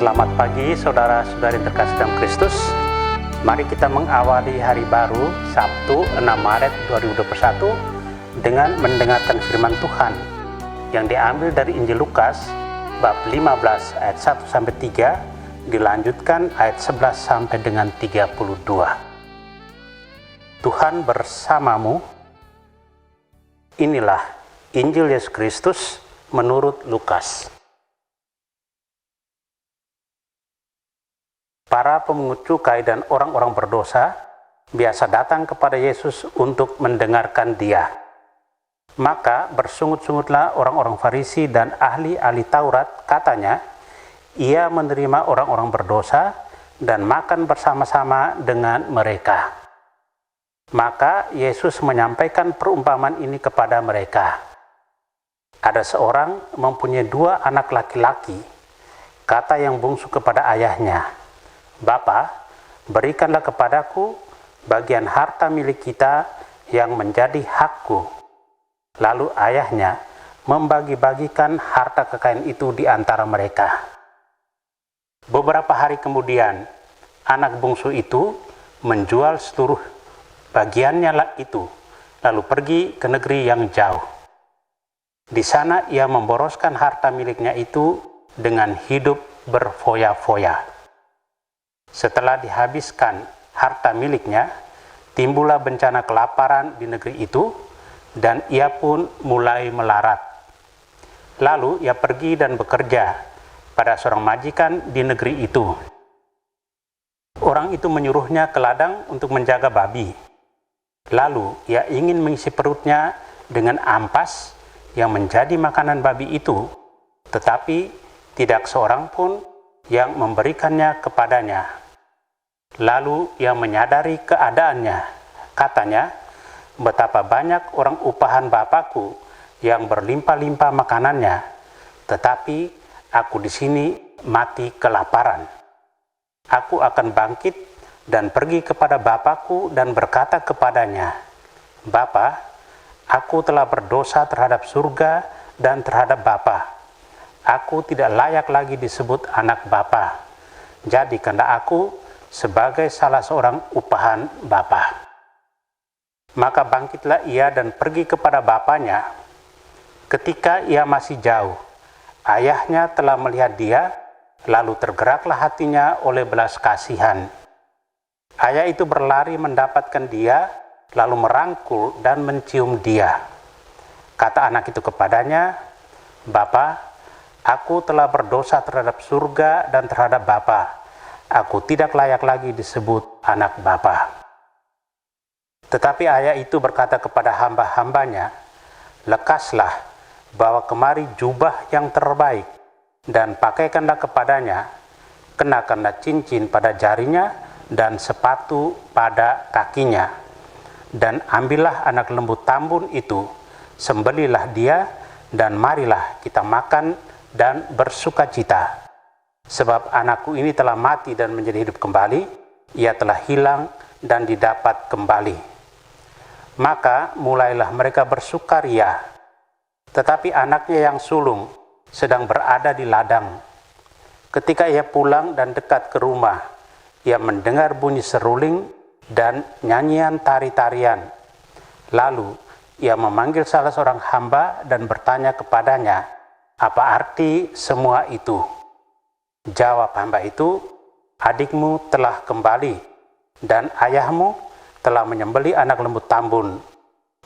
Selamat pagi saudara-saudari terkasih dalam Kristus. Mari kita mengawali hari baru Sabtu 6 Maret 2021 dengan mendengarkan firman Tuhan yang diambil dari Injil Lukas bab 15 ayat 1 sampai 3, dilanjutkan ayat 11 sampai dengan 32. Tuhan bersamamu. Inilah Injil Yesus Kristus menurut Lukas. Para pemungut cukai dan orang-orang berdosa biasa datang kepada Yesus untuk mendengarkan Dia. Maka bersungut-sungutlah orang-orang Farisi dan ahli-ahli Taurat, katanya, Ia menerima orang-orang berdosa dan makan bersama-sama dengan mereka. Maka Yesus menyampaikan perumpamaan ini kepada mereka. Ada seorang mempunyai 2 anak laki-laki. Kata yang bungsu kepada ayahnya, Bapa, berikanlah kepadaku bagian harta milik kita yang menjadi hakku. Lalu ayahnya membagi-bagikan harta kekayaan itu di antara mereka. Beberapa hari kemudian, anak bungsu itu menjual seluruh bagiannya itu, lalu pergi ke negeri yang jauh. Di sana ia memboroskan harta miliknya itu dengan hidup berfoya-foya. Setelah dihabiskan harta miliknya, timbullah bencana kelaparan di negeri itu, dan ia pun mulai melarat. Lalu ia pergi dan bekerja pada seorang majikan di negeri itu. Orang itu menyuruhnya ke ladang untuk menjaga babi. Lalu ia ingin mengisi perutnya dengan ampas yang menjadi makanan babi itu, tetapi tidak seorang pun yang memberikannya kepadanya. Lalu ia menyadari keadaannya. Katanya, betapa banyak orang upahan Bapakku yang berlimpah-limpah makanannya, tetapi aku di sini mati kelaparan. Aku akan bangkit dan pergi kepada Bapakku dan berkata kepadanya, Bapa, aku telah berdosa terhadap surga dan terhadap Bapa. Aku tidak layak lagi disebut anak Bapa. Jadikanlah aku sebagai salah seorang upahan Bapa. Maka bangkitlah ia dan pergi kepada bapanya. Ketika ia masih jauh, ayahnya telah melihat dia, lalu tergeraklah hatinya oleh belas kasihan. Ayah itu berlari mendapatkan dia, lalu merangkul dan mencium dia. Kata anak itu kepadanya, Bapa, aku telah berdosa terhadap surga dan terhadap Bapa. Aku tidak layak lagi disebut anak Bapa. Tetapi ayah itu berkata kepada hamba-hambanya, lekaslah, bawa kemari jubah yang terbaik, dan pakaikanlah kepadanya, kenakanlah cincin pada jarinya, dan sepatu pada kakinya. Dan ambillah anak lembu tambun itu, sembelilah dia, dan marilah kita makan dan bersukacita. Sebab anakku ini telah mati dan menjadi hidup kembali, ia telah hilang dan didapat kembali. Maka mulailah mereka bersukaria. Tetapi anaknya yang sulung sedang berada di ladang. Ketika ia pulang dan dekat ke rumah, ia mendengar bunyi seruling dan nyanyian tari-tarian. Lalu ia memanggil salah seorang hamba dan bertanya kepadanya, apa arti semua itu? Jawab hamba itu, adikmu telah kembali, dan ayahmu telah menyembelih anak lembu tambun,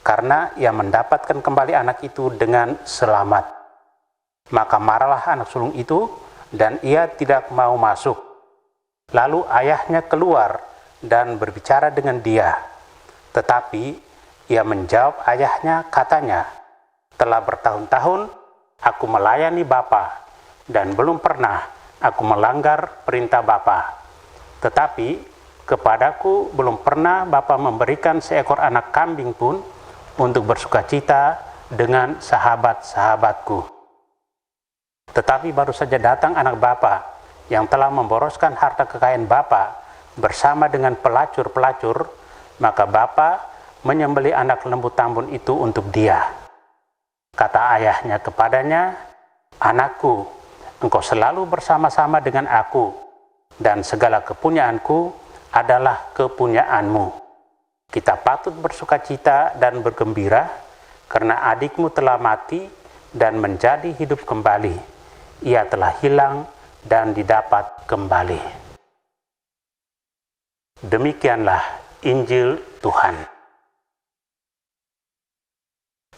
karena ia mendapatkan kembali anak itu dengan selamat. Maka marahlah anak sulung itu, dan ia tidak mau masuk. Lalu ayahnya keluar dan berbicara dengan dia. Tetapi ia menjawab ayahnya, katanya, telah bertahun-tahun aku melayani Bapa, dan belum pernah aku melanggar perintah Bapa. Tetapi kepadaku belum pernah Bapa memberikan seekor anak kambing pun untuk bersukacita dengan sahabat-sahabatku. Tetapi baru saja datang anak Bapa yang telah memboroskan harta kekayaan Bapa bersama dengan pelacur-pelacur, maka Bapa menyembelih anak lembu tambun itu untuk dia. Kata ayahnya kepadanya, anakku, engkau selalu bersama-sama dengan aku, dan segala kepunyaanku adalah kepunyaanmu. Kita patut bersukacita dan bergembira, karena adikmu telah mati dan menjadi hidup kembali. Ia telah hilang dan didapat kembali. Demikianlah Injil Tuhan.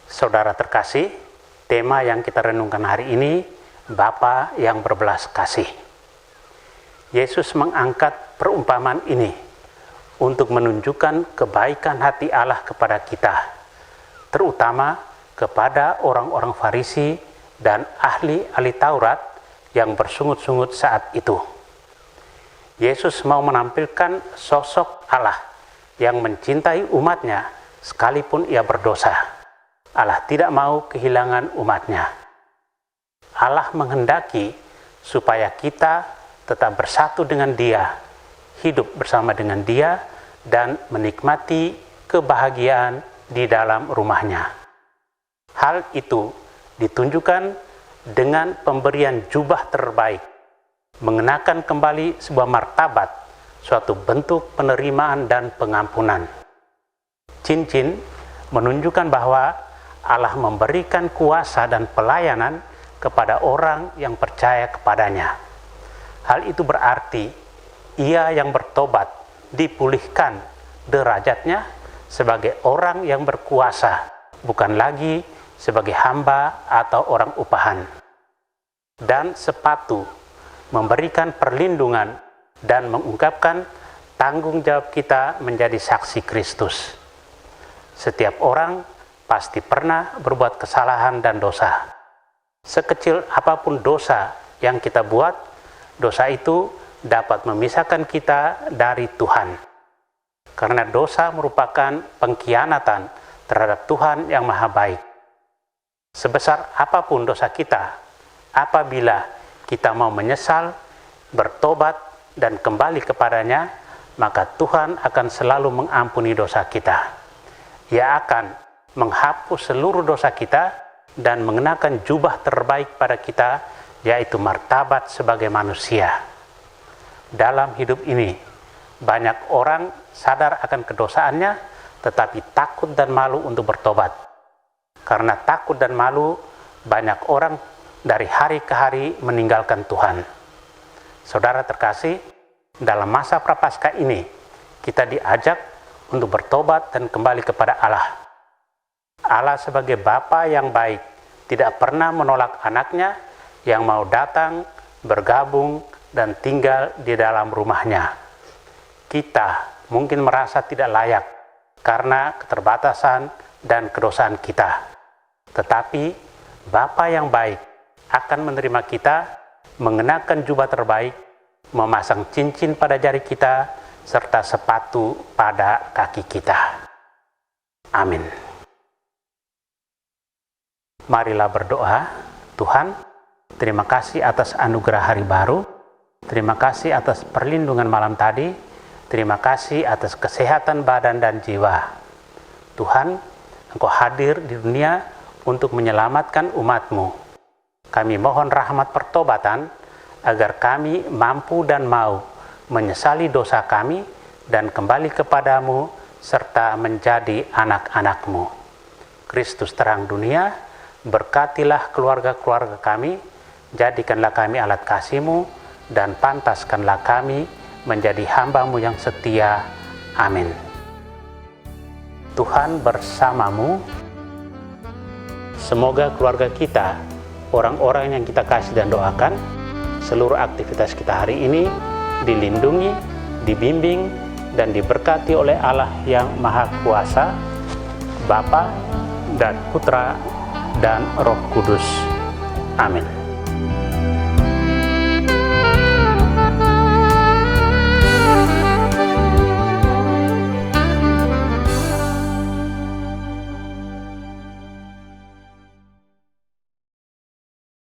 Saudara terkasih, tema yang kita renungkan hari ini, Bapa yang berbelas kasih. Yesus mengangkat perumpamaan ini untuk menunjukkan kebaikan hati Allah kepada kita, terutama kepada orang-orang Farisi dan ahli-ahli Taurat yang bersungut-sungut saat itu. Yesus mau menampilkan sosok Allah yang mencintai umatnya sekalipun ia berdosa. Allah tidak mau kehilangan umatnya. Allah menghendaki supaya kita tetap bersatu dengan Dia, hidup bersama dengan Dia, dan menikmati kebahagiaan di dalam rumahnya. Hal itu ditunjukkan dengan pemberian jubah terbaik, mengenakan kembali sebuah martabat, suatu bentuk penerimaan dan pengampunan. Cincin menunjukkan bahwa Allah memberikan kuasa dan pelayanan kepada orang yang percaya kepadanya. Hal itu berarti ia yang bertobat dipulihkan derajatnya sebagai orang yang berkuasa, bukan lagi sebagai hamba atau orang upahan. Dan sepatu memberikan perlindungan dan mengungkapkan tanggung jawab kita menjadi saksi Kristus. Setiap orang pasti pernah berbuat kesalahan dan dosa. Sekecil apapun dosa yang kita buat, dosa itu dapat memisahkan kita dari Tuhan. Karena dosa merupakan pengkhianatan terhadap Tuhan yang Maha Baik. Sebesar apapun dosa kita, apabila kita mau menyesal, bertobat, dan kembali kepadanya, maka Tuhan akan selalu mengampuni dosa kita. Ia akan menghapus seluruh dosa kita dan mengenakan jubah terbaik pada kita, yaitu martabat sebagai manusia. Dalam hidup ini, banyak orang sadar akan kedosaannya, tetapi takut dan malu untuk bertobat. Karena takut dan malu, banyak orang dari hari ke hari meninggalkan Tuhan. Saudara terkasih, dalam masa Prapaskah ini, kita diajak untuk bertobat dan kembali kepada Allah. Allah sebagai Bapa yang baik, tidak pernah menolak anaknya yang mau datang, bergabung, dan tinggal di dalam rumahnya. Kita mungkin merasa tidak layak karena keterbatasan dan kedosaan kita. Tetapi Bapa yang baik akan menerima kita, mengenakan jubah terbaik, memasang cincin pada jari kita, serta sepatu pada kaki kita. Amin. Marilah berdoa. Tuhan, terima kasih atas anugerah hari baru. Terima kasih atas perlindungan malam tadi. Terima kasih atas kesehatan badan dan jiwa. Tuhan, Engkau hadir di dunia untuk menyelamatkan umat-Mu. Kami mohon rahmat pertobatan agar kami mampu dan mau menyesali dosa kami dan kembali kepadamu serta menjadi anak-anak-Mu. Kristus terang dunia, berkatilah keluarga-keluarga kami, jadikanlah kami alat kasih-Mu, dan pantaskanlah kami menjadi hamba-Mu yang setia. Amin. Tuhan bersamamu. Semoga keluarga kita, orang-orang yang kita kasih dan doakan, seluruh aktivitas kita hari ini dilindungi, dibimbing, dan diberkati oleh Allah yang Maha Kuasa, Bapa dan Putra dan Roh Kudus. Amin.